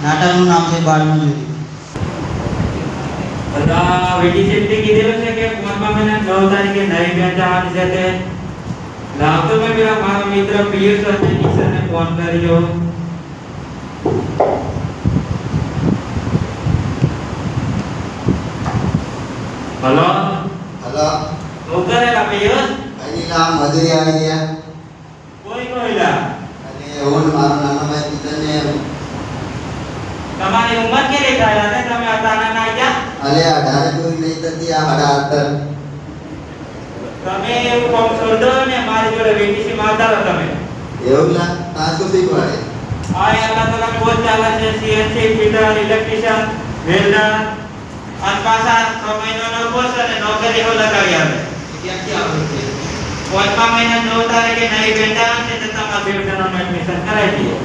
નાટકનું નામ છે બાળમજૂરી. બધા વેટી સેફટી કીધેલું છે કે 5મા મહિના 9 તારીખે નવી બેન્ચ આવવાની છે તે લાવતો મેં પેલા મારો મિત્ર પિયુષ અને નિશરને ફોન કર્યો. Hello hello. હું કરેલા પિયુષ? અહીં લા મજૂરી આવી ગયા. કોઈ કોઈલા અને હું ને મારો નાનો ભાઈ કિશનને તમારી ઉંમર કેટલી થાય અને તમે અચાનક આવ્યા? અલે 18 પૂરી નહીં થતી આ 18. તમે એવું કામ છોડો ને મારી જોડે વેટીસી મારતા રહો તમે. એવું લા તાર શું શીખવાડે? આ અલગ અલગ કોર્સ ચાલે છે સીએનસી ફિટર ઇલેક્ટ્રિશિયન વેલ્ડર અને પાછા 6 મહિનાનો કોર્સ અને નોકરી હો લગાવી આવે. ક્યાંથી આવે છે? 5મા મહિના 9 તારીખે નવી બેન્ચ આવે છે તો તમારા બેટનું એડમિશન કરાવી દઈએ.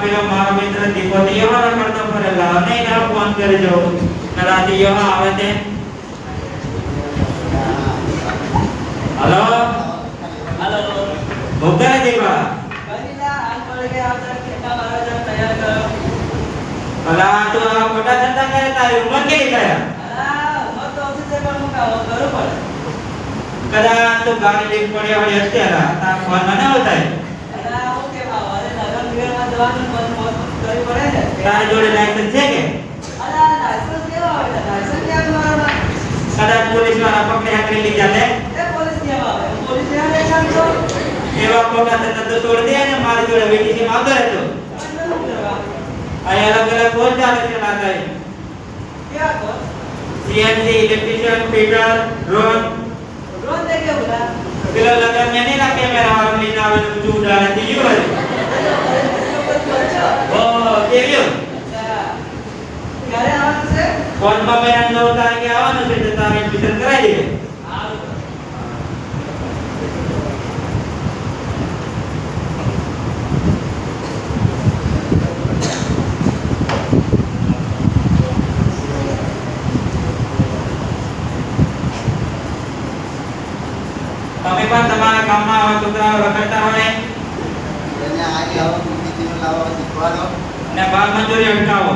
પેલો મારો મિત્ર દીપો એવા કરતો ફરેલા નહીં ના ફોન કરજો કદાચ એવા આવે તે. હલો हेलो હું કરે દીપા? कनीला आज पड़ गया आप सर कितना बार जब तैयार करो અલા તું આ મોટા ધંધા કરે તારી ઉંમર કેટલી થયા? अला मत तो उसी से पर मुका वो करो पर કદાચ તું ગાડી લઈને પડ્યા હોય અત્યારે તાર ફોન મને હોતા अला ओके बाबा अरे लगन बिगड़ में जवान मन बहुत करी पड़े है તારી જોડે લાયસન્સ છે કે? अला लाइसेंस केवा होता लाइसेंस क्या मारना કદાચ પોલીસ વાળા પકડી હાકડી લઈ જાતે ए पुलिस केवा है पुलिस ने देखा तो એવા મોટા ધંધા તો છોડ દે ને મારી જોડે વેટીસી માં આવતો રહેતો. આ અલગ અલગ કોર્સ ચાલે છે નાતાઈ क्या को CNC electrician fitter drone drone देखे बोला પેલો લગન મેં નહીં ના કેમેરા વાળો લઈને આવે ને ઊંચું ઉડાડે દીયું હોય. ઓ કેવ્યું ક્યારે આવવાનું છે 5મા મહિના 9 તારીખે આવવાનું છે તો તારે એડમિશન કરાવી દે. તમે પણ તમારા ગામમાં આવા છોકરાઓ રખડતા હોય એને આની આવો કુટીનો લાવવા શીખવાડો. અને બાળ મજૂરી અટકાવો.